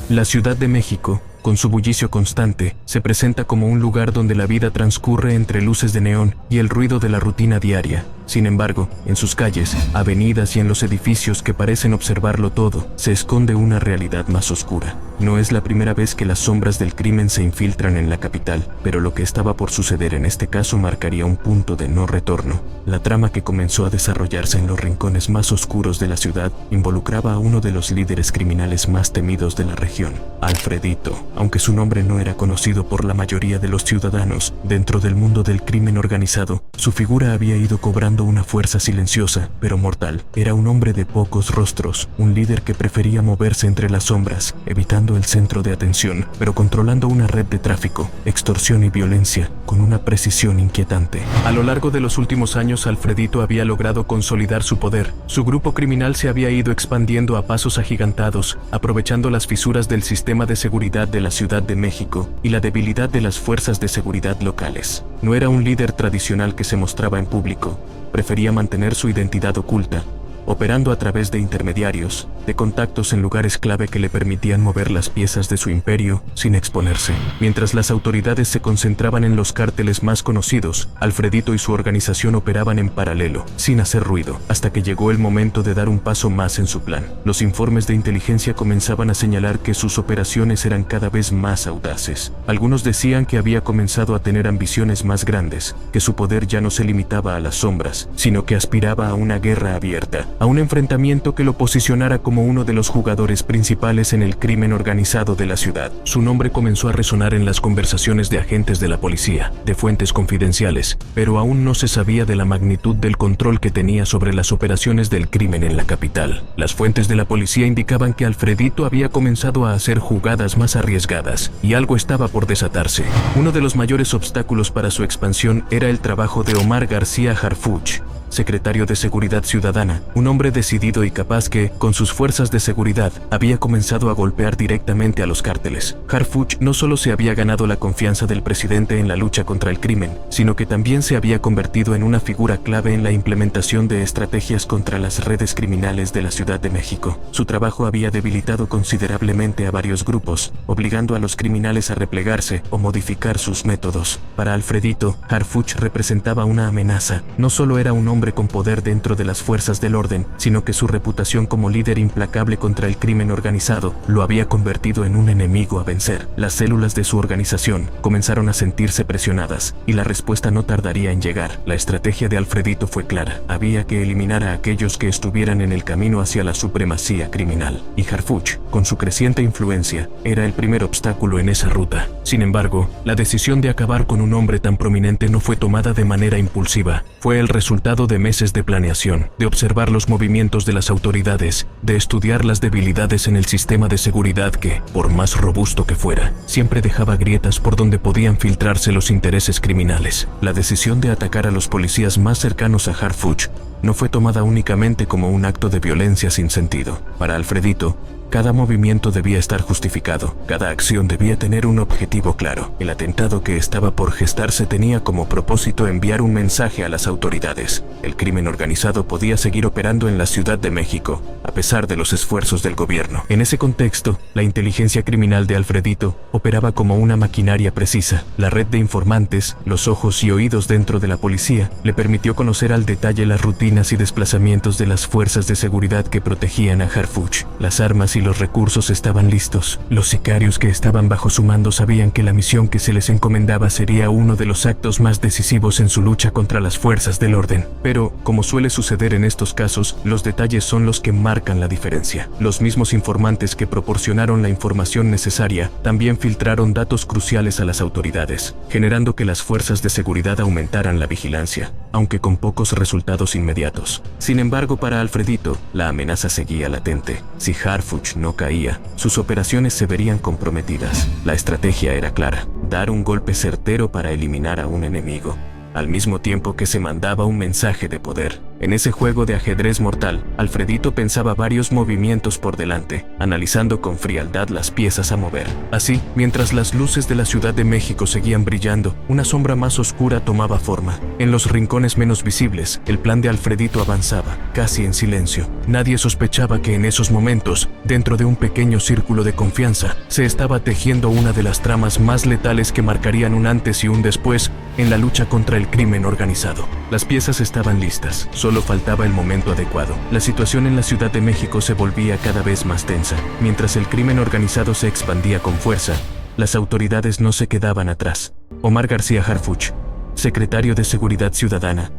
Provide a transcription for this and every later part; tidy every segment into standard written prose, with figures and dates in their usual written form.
La Ciudad de México, con su bullicio constante, se presenta como un lugar donde la vida transcurre entre luces de neón y el ruido de la rutina diaria. Sin embargo, en sus calles, avenidas y en los edificios que parecen observarlo todo, se esconde una realidad más oscura. No es la primera vez que las sombras del crimen se infiltran en la capital, pero lo que estaba por suceder en este caso marcaría un punto de no retorno. La trama que comenzó a desarrollarse en los rincones más oscuros de la ciudad involucraba a uno de los líderes criminales más temidos de la región, Alfredito. Aunque su nombre no era conocido por la mayoría de los ciudadanos, dentro del mundo del crimen organizado, su figura había ido cobrando una fuerza silenciosa, pero mortal. Era un hombre de pocos rostros, un líder que prefería moverse entre las sombras, evitando el centro de atención, pero controlando una red de tráfico, extorsión y violencia con una precisión inquietante. A lo largo de los últimos años, Alfredito había logrado consolidar su poder. Su grupo criminal se había ido expandiendo a pasos agigantados, aprovechando las fisuras del sistema de seguridad de la Ciudad de México y la debilidad de las fuerzas de seguridad locales. No era un líder tradicional que se mostraba en público, prefería mantener su identidad oculta, operando a través de intermediarios, de contactos en lugares clave que le permitían mover las piezas de su imperio sin exponerse. Mientras las autoridades se concentraban en los cárteles más conocidos, Alfredito y su organización operaban en paralelo, sin hacer ruido, hasta que llegó el momento de dar un paso más en su plan. Los informes de inteligencia comenzaban a señalar que sus operaciones eran cada vez más audaces. Algunos decían que había comenzado a tener ambiciones más grandes, que su poder ya no se limitaba a las sombras, sino que aspiraba a una guerra abierta, a un enfrentamiento que lo posicionara como uno de los jugadores principales en el crimen organizado de la ciudad. Su nombre comenzó a resonar en las conversaciones de agentes de la policía, de fuentes confidenciales, pero aún no se sabía de la magnitud del control que tenía sobre las operaciones del crimen en la capital. Las fuentes de la policía indicaban que Alfredito había comenzado a hacer jugadas más arriesgadas, y algo estaba por desatarse. Uno de los mayores obstáculos para su expansión era el trabajo de Omar García Harfuch, secretario de Seguridad Ciudadana, un hombre decidido y capaz que, con sus fuerzas de seguridad, había comenzado a golpear directamente a los cárteles. Harfuch no solo se había ganado la confianza del presidente en la lucha contra el crimen, sino que también se había convertido en una figura clave en la implementación de estrategias contra las redes criminales de la Ciudad de México. Su trabajo había debilitado considerablemente a varios grupos, obligando a los criminales a replegarse o modificar sus métodos. Para Alfredito, Harfuch representaba una amenaza. No solo era un hombre con poder dentro de las fuerzas del orden, sino que su reputación como líder implacable contra el crimen organizado lo había convertido en un enemigo a vencer. Las células de su organización comenzaron a sentirse presionadas, y la respuesta no tardaría en llegar. La estrategia de Alfredito fue clara: había que eliminar a aquellos que estuvieran en el camino hacia la supremacía criminal, y Harfuch, con su creciente influencia, era el primer obstáculo en esa ruta. Sin embargo, la decisión de acabar con un hombre tan prominente no fue tomada de manera impulsiva. Fue el resultado de meses de planeación, de observar los movimientos de las autoridades, de estudiar las debilidades en el sistema de seguridad que, por más robusto que fuera, siempre dejaba grietas por donde podían filtrarse los intereses criminales. La decisión de atacar a los policías más cercanos a Harfuch no fue tomada únicamente como un acto de violencia sin sentido. Para Alfredito, cada movimiento debía estar justificado, cada acción debía tener un objetivo claro. El atentado que estaba por gestarse tenía como propósito enviar un mensaje a las autoridades. El crimen organizado podía seguir operando en la Ciudad de México, a pesar de los esfuerzos del gobierno. En ese contexto, la inteligencia criminal de Alfredito operaba como una maquinaria precisa. La red de informantes, los ojos y oídos dentro de la policía, le permitió conocer al detalle las rutinas y desplazamientos de las fuerzas de seguridad que protegían a Harfuch. Las armas y los recursos estaban listos. Los sicarios que estaban bajo su mando sabían que la misión que se les encomendaba sería uno de los actos más decisivos en su lucha contra las fuerzas del orden. Pero, como suele suceder en estos casos, los detalles son los que marcan la diferencia. Los mismos informantes que proporcionaron la información necesaria también filtraron datos cruciales a las autoridades, generando que las fuerzas de seguridad aumentaran la vigilancia, aunque con pocos resultados inmediatos. Sin embargo, para Alfredito, la amenaza seguía latente. Si Harfuch no caía, sus operaciones se verían comprometidas. La estrategia era clara: dar un golpe certero para eliminar a un enemigo. al mismo tiempo que se mandaba un mensaje de poder. En ese juego de ajedrez mortal, Alfredito pensaba varios movimientos por delante, analizando con frialdad las piezas a mover. Así, mientras las luces de la Ciudad de México seguían brillando, una sombra más oscura tomaba forma. En los rincones menos visibles, el plan de Alfredito avanzaba, casi en silencio. Nadie sospechaba que en esos momentos, dentro de un pequeño círculo de confianza, se estaba tejiendo una de las tramas más letales que marcarían un antes y un después en la lucha contra el crimen organizado. Las piezas estaban listas, solo faltaba el momento adecuado. La situación en la Ciudad de México se volvía cada vez más tensa. Mientras el crimen organizado se expandía con fuerza, las autoridades no se quedaban atrás. Omar García Harfuch, secretario de Seguridad Ciudadana,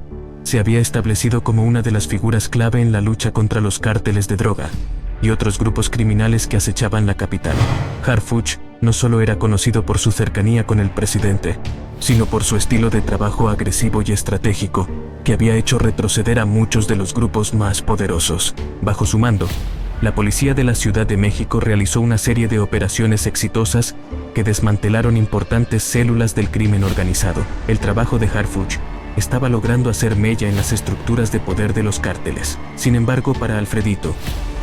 se había establecido como una de las figuras clave en la lucha contra los cárteles de droga y otros grupos criminales que acechaban la capital. Harfuch no solo era conocido por su cercanía con el presidente, sino por su estilo de trabajo agresivo y estratégico, que había hecho retroceder a muchos de los grupos más poderosos. Bajo su mando, la policía de la Ciudad de México realizó una serie de operaciones exitosas que desmantelaron importantes células del crimen organizado. El trabajo de Harfuch estaba logrando hacer mella en las estructuras de poder de los cárteles. Sin embargo, para Alfredito,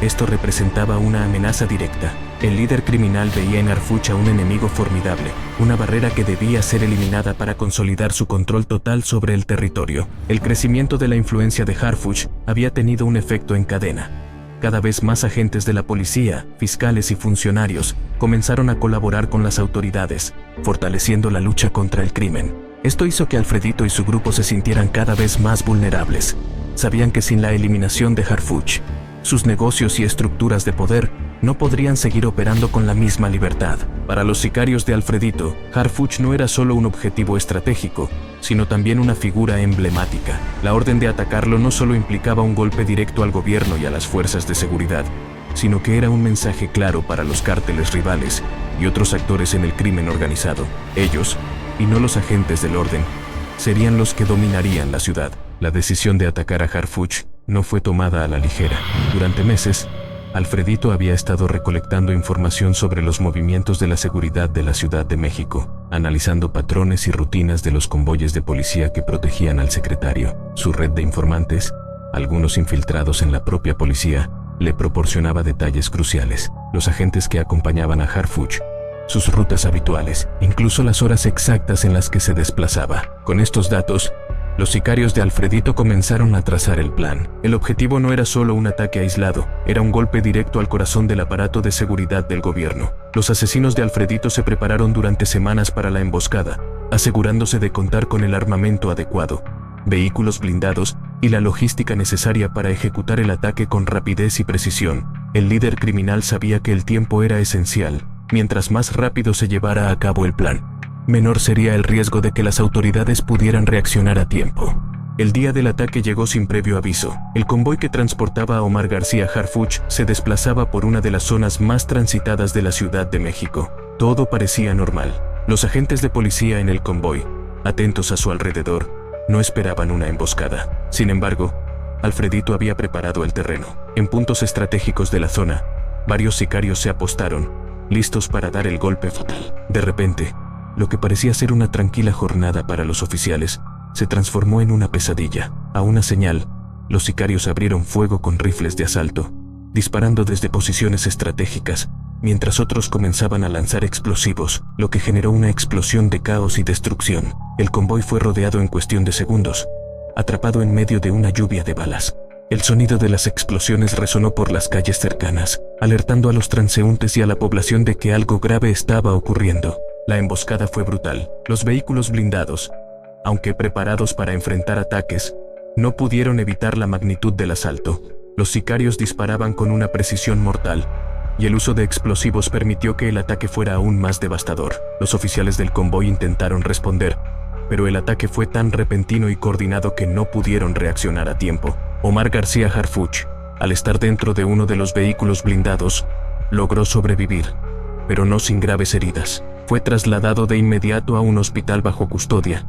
esto representaba una amenaza directa. El líder criminal veía en Harfuch a un enemigo formidable, una barrera que debía ser eliminada para consolidar su control total sobre el territorio. El crecimiento de la influencia de Harfuch había tenido un efecto en cadena. Cada vez más agentes de la policía, fiscales y funcionarios comenzaron a colaborar con las autoridades, fortaleciendo la lucha contra el crimen. Esto hizo que Alfredito y su grupo se sintieran cada vez más vulnerables. Sabían que sin la eliminación de Harfuch, sus negocios y estructuras de poder no podrían seguir operando con la misma libertad. Para los sicarios de Alfredito, Harfuch no era solo un objetivo estratégico, sino también una figura emblemática. La orden de atacarlo no solo implicaba un golpe directo al gobierno y a las fuerzas de seguridad, sino que era un mensaje claro para los cárteles rivales y otros actores en el crimen organizado. Ellos, y no los agentes del orden, serían los que dominarían la ciudad. La decisión de atacar a Harfuch no fue tomada a la ligera. Durante meses, Alfredito había estado recolectando información sobre los movimientos de la seguridad de la Ciudad de México, analizando patrones y rutinas de los convoyes de policía que protegían al secretario. Su red de informantes, algunos infiltrados en la propia policía, le proporcionaba detalles cruciales. Los agentes que acompañaban a Harfuch, sus rutas habituales, incluso las horas exactas en las que se desplazaba. Con estos datos, los sicarios de Alfredito comenzaron a trazar el plan. El objetivo no era solo un ataque aislado, era un golpe directo al corazón del aparato de seguridad del gobierno. Los asesinos de Alfredito se prepararon durante semanas para la emboscada, asegurándose de contar con el armamento adecuado, vehículos blindados y la logística necesaria para ejecutar el ataque con rapidez y precisión. El líder criminal sabía que el tiempo era esencial. Mientras más rápido se llevara a cabo el plan, menor sería el riesgo de que las autoridades pudieran reaccionar a tiempo. El día del ataque llegó sin previo aviso. El convoy que transportaba a Omar García Harfuch se desplazaba por una de las zonas más transitadas de la Ciudad de México. Todo parecía normal. Los agentes de policía en el convoy, atentos a su alrededor, no esperaban una emboscada. Sin embargo, Alfredito había preparado el terreno. En puntos estratégicos de la zona, varios sicarios se apostaron, listos para dar el golpe fatal. De repente, lo que parecía ser una tranquila jornada para los oficiales se transformó en una pesadilla. A una señal, los sicarios abrieron fuego con rifles de asalto, disparando desde posiciones estratégicas, mientras otros comenzaban a lanzar explosivos, lo que generó una explosión de caos y destrucción. El convoy fue rodeado en cuestión de segundos, atrapado en medio de una lluvia de balas. El sonido de las explosiones resonó por las calles cercanas, alertando a los transeúntes y a la población de que algo grave estaba ocurriendo. La emboscada fue brutal. Los vehículos blindados, aunque preparados para enfrentar ataques, no pudieron evitar la magnitud del asalto. Los sicarios disparaban con una precisión mortal, y el uso de explosivos permitió que el ataque fuera aún más devastador. Los oficiales del convoy intentaron responder, pero el ataque fue tan repentino y coordinado que no pudieron reaccionar a tiempo. Omar García Harfuch, al estar dentro de uno de los vehículos blindados, logró sobrevivir, pero no sin graves heridas. Fue trasladado de inmediato a un hospital bajo custodia,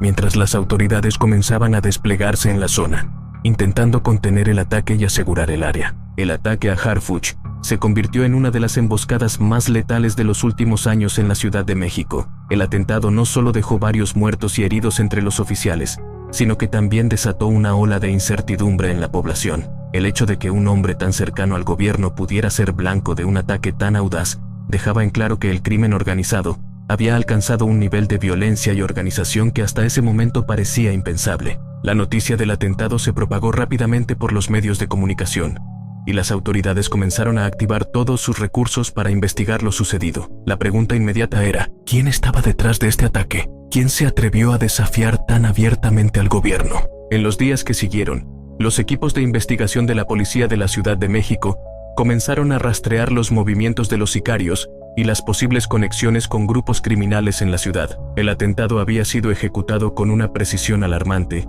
mientras las autoridades comenzaban a desplegarse en la zona, intentando contener el ataque y asegurar el área. El ataque a Harfuch se convirtió en una de las emboscadas más letales de los últimos años en la Ciudad de México. El atentado no solo dejó varios muertos y heridos entre los oficiales, sino que también desató una ola de incertidumbre en la población. El hecho de que un hombre tan cercano al gobierno pudiera ser blanco de un ataque tan audaz dejaba en claro que el crimen organizado había alcanzado un nivel de violencia y organización que hasta ese momento parecía impensable. La noticia del atentado se propagó rápidamente por los medios de comunicación, y las autoridades comenzaron a activar todos sus recursos para investigar lo sucedido. La pregunta inmediata era, ¿quién estaba detrás de este ataque? ¿Quién se atrevió a desafiar tan abiertamente al gobierno? En los días que siguieron, los equipos de investigación de la Policía de la Ciudad de México comenzaron a rastrear los movimientos de los sicarios y las posibles conexiones con grupos criminales en la ciudad. El atentado había sido ejecutado con una precisión alarmante,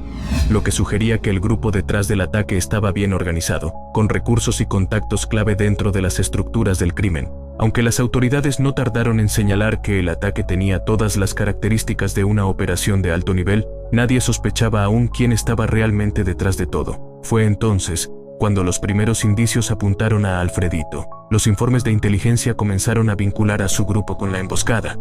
lo que sugería que el grupo detrás del ataque estaba bien organizado, con recursos y contactos clave dentro de las estructuras del crimen. Aunque las autoridades no tardaron en señalar que el ataque tenía todas las características de una operación de alto nivel, nadie sospechaba aún quién estaba realmente detrás de todo. Fue entonces cuando los primeros indicios apuntaron a Alfredito. Los informes de inteligencia comenzaron a vincular a su grupo con la emboscada,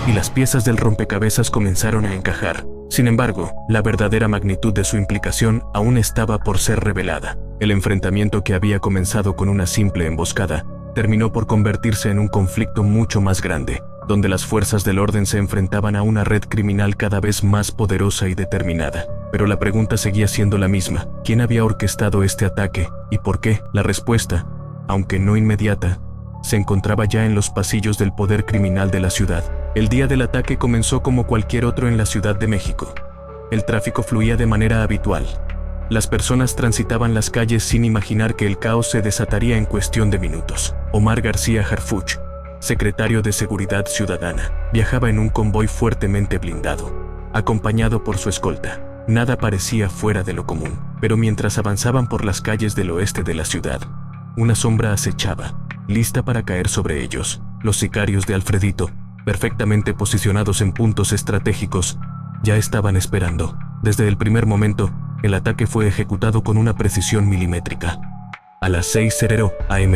y las piezas del rompecabezas comenzaron a encajar. Sin embargo, la verdadera magnitud de su implicación aún estaba por ser revelada. El enfrentamiento que había comenzado con una simple emboscada terminó por convertirse en un conflicto mucho más grande, donde las fuerzas del orden se enfrentaban a una red criminal cada vez más poderosa y determinada. Pero la pregunta seguía siendo la misma: ¿quién había orquestado este ataque y por qué? La respuesta, aunque no inmediata, se encontraba ya en los pasillos del poder criminal de la ciudad. El día del ataque comenzó como cualquier otro en la Ciudad de México. El tráfico fluía de manera habitual. Las personas transitaban las calles sin imaginar que el caos se desataría en cuestión de minutos. Omar García Harfuch, secretario de Seguridad Ciudadana, viajaba en un convoy fuertemente blindado, acompañado por su escolta. Nada parecía fuera de lo común, pero mientras avanzaban por las calles del oeste de la ciudad, una sombra acechaba, lista para caer sobre ellos. Los sicarios de Alfredito, perfectamente posicionados en puntos estratégicos, ya estaban esperando. Desde el primer momento, el ataque fue ejecutado con una precisión milimétrica. A las 6:00 am,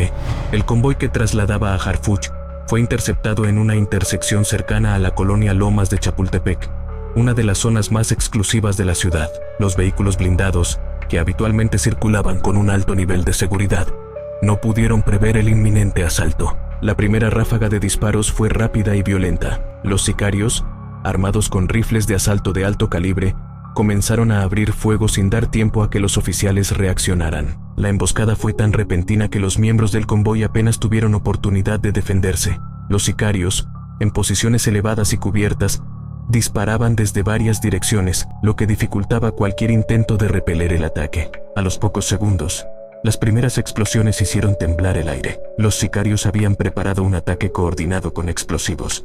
el convoy que trasladaba a Harfuch fue interceptado en una intersección cercana a la colonia Lomas de Chapultepec, una de las zonas más exclusivas de la ciudad. Los vehículos blindados, que habitualmente circulaban con un alto nivel de seguridad, no pudieron prever el inminente asalto. La primera ráfaga de disparos fue rápida y violenta. Los sicarios, armados con rifles de asalto de alto calibre, comenzaron a abrir fuego sin dar tiempo a que los oficiales reaccionaran. La emboscada fue tan repentina que los miembros del convoy apenas tuvieron oportunidad de defenderse. Los sicarios, en posiciones elevadas y cubiertas, disparaban desde varias direcciones, lo que dificultaba cualquier intento de repeler el ataque. A los pocos segundos, las primeras explosiones hicieron temblar el aire. Los sicarios habían preparado un ataque coordinado con explosivos,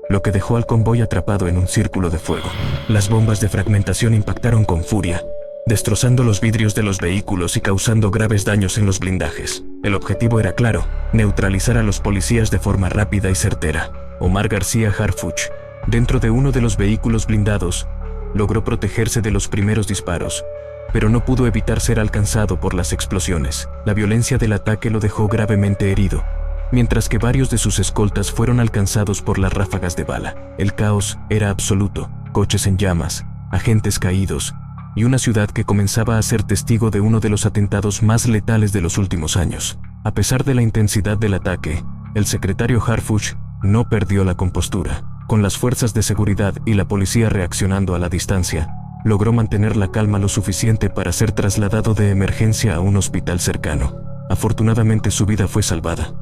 lo que dejó al convoy atrapado en un círculo de fuego. Las bombas de fragmentación impactaron con furia, destrozando los vidrios de los vehículos y causando graves daños en los blindajes. El objetivo era claro: neutralizar a los policías de forma rápida y certera. Omar García Harfuch, dentro de uno de los vehículos blindados, logró protegerse de los primeros disparos, pero no pudo evitar ser alcanzado por las explosiones. La violencia del ataque lo dejó gravemente herido, mientras que varios de sus escoltas fueron alcanzados por las ráfagas de bala. El caos era absoluto: coches en llamas, agentes caídos, y una ciudad que comenzaba a ser testigo de uno de los atentados más letales de los últimos años. A pesar de la intensidad del ataque, el secretario Harfuch no perdió la compostura. Con las fuerzas de seguridad y la policía reaccionando a la distancia, logró mantener la calma lo suficiente para ser trasladado de emergencia a un hospital cercano. Afortunadamente su vida fue salvada,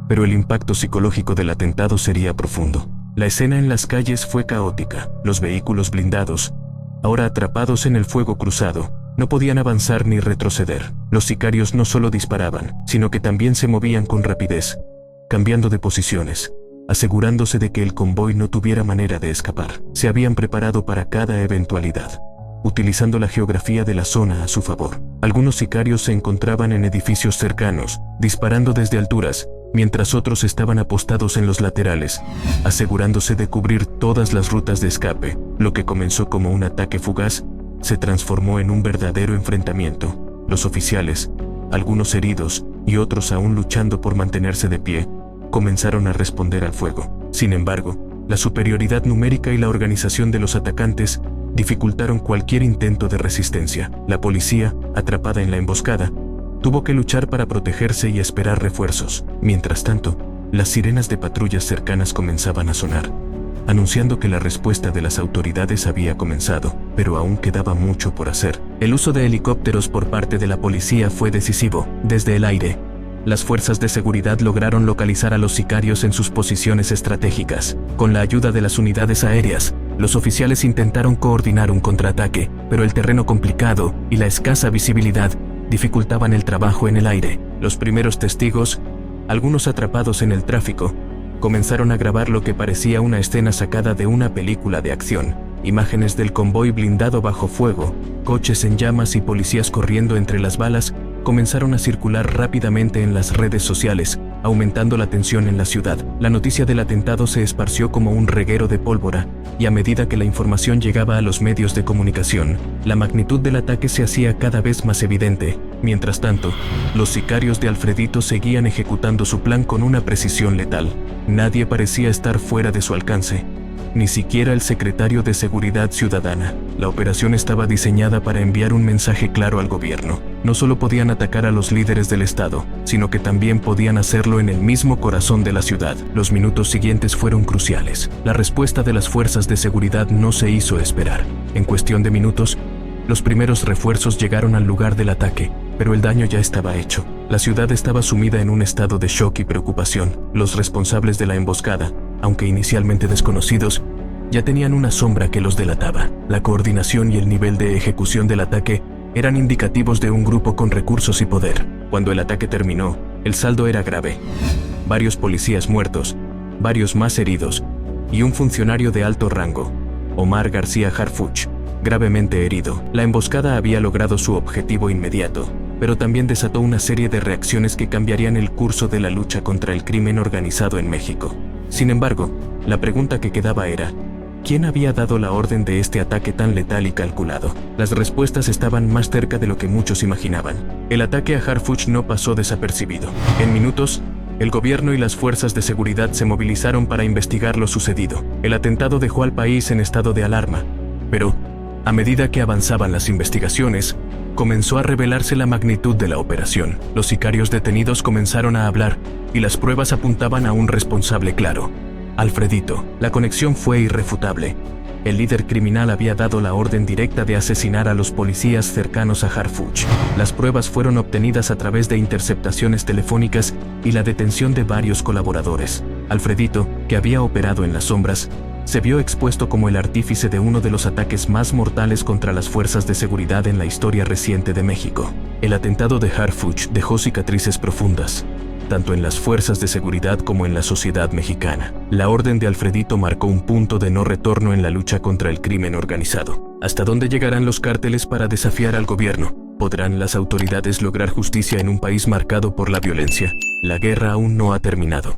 pero el impacto psicológico del atentado sería profundo. La escena en las calles fue caótica. Los vehículos blindados, ahora atrapados en el fuego cruzado, no podían avanzar ni retroceder. Los sicarios no solo disparaban, sino que también se movían con rapidez, cambiando de posiciones, asegurándose de que el convoy no tuviera manera de escapar. Se habían preparado para cada eventualidad, utilizando la geografía de la zona a su favor. Algunos sicarios se encontraban en edificios cercanos, disparando desde alturas, mientras otros estaban apostados en los laterales, asegurándose de cubrir todas las rutas de escape. Lo que comenzó como un ataque fugaz se transformó en un verdadero enfrentamiento. Los oficiales, algunos heridos y otros aún luchando por mantenerse de pie, comenzaron a responder al fuego. Sin embargo, la superioridad numérica y la organización de los atacantes dificultaron cualquier intento de resistencia. La policía, atrapada en la emboscada, tuvo que luchar para protegerse y esperar refuerzos. Mientras tanto, las sirenas de patrullas cercanas comenzaban a sonar, anunciando que la respuesta de las autoridades había comenzado, pero aún quedaba mucho por hacer. El uso de helicópteros por parte de la policía fue decisivo. Desde el aire, las fuerzas de seguridad lograron localizar a los sicarios en sus posiciones estratégicas. Con la ayuda de las unidades aéreas, los oficiales intentaron coordinar un contraataque, pero el terreno complicado y la escasa visibilidad dificultaban el trabajo en el aire. Los primeros testigos, algunos atrapados en el tráfico, comenzaron a grabar lo que parecía una escena sacada de una película de acción. Imágenes del convoy blindado bajo fuego, coches en llamas y policías corriendo entre las balas comenzaron a circular rápidamente en las redes sociales, aumentando la tensión en la ciudad. La noticia del atentado se esparció como un reguero de pólvora, y a medida que la información llegaba a los medios de comunicación, la magnitud del ataque se hacía cada vez más evidente. Mientras tanto, los sicarios de Alfredito seguían ejecutando su plan con una precisión letal. Nadie parecía estar fuera de su alcance, ni siquiera el secretario de Seguridad Ciudadana. La operación estaba diseñada para enviar un mensaje claro al gobierno. No solo podían atacar a los líderes del Estado, sino que también podían hacerlo en el mismo corazón de la ciudad. Los minutos siguientes fueron cruciales. La respuesta de las fuerzas de seguridad no se hizo esperar. En cuestión de minutos, los primeros refuerzos llegaron al lugar del ataque, pero el daño ya estaba hecho. La ciudad estaba sumida en un estado de shock y preocupación. Los responsables de la emboscada, aunque inicialmente desconocidos, ya tenían una sombra que los delataba. La coordinación y el nivel de ejecución del ataque eran indicativos de un grupo con recursos y poder. Cuando el ataque terminó, el saldo era grave. Varios policías muertos, varios más heridos, y un funcionario de alto rango, Omar García Harfuch, gravemente herido. La emboscada había logrado su objetivo inmediato, pero también desató una serie de reacciones que cambiarían el curso de la lucha contra el crimen organizado en México. Sin embargo, la pregunta que quedaba era, ¿quién había dado la orden de este ataque tan letal y calculado? Las respuestas estaban más cerca de lo que muchos imaginaban. El ataque a Harfuch no pasó desapercibido. En minutos, el gobierno y las fuerzas de seguridad se movilizaron para investigar lo sucedido. El atentado dejó al país en estado de alarma, pero, a medida que avanzaban las investigaciones, comenzó a revelarse la magnitud de la operación. Los sicarios detenidos comenzaron a hablar, y las pruebas apuntaban a un responsable claro: Alfredito. La conexión fue irrefutable. El líder criminal había dado la orden directa de asesinar a los policías cercanos a Harfuch. Las pruebas fueron obtenidas a través de interceptaciones telefónicas y la detención de varios colaboradores. Alfredito, que había operado en las sombras, se vio expuesto como el artífice de uno de los ataques más mortales contra las fuerzas de seguridad en la historia reciente de México. El atentado de Harfuch dejó cicatrices profundas, tanto en las fuerzas de seguridad como en la sociedad mexicana. La orden de Alfredito marcó un punto de no retorno en la lucha contra el crimen organizado. ¿Hasta dónde llegarán los cárteles para desafiar al gobierno? ¿Podrán las autoridades lograr justicia en un país marcado por la violencia? La guerra aún no ha terminado.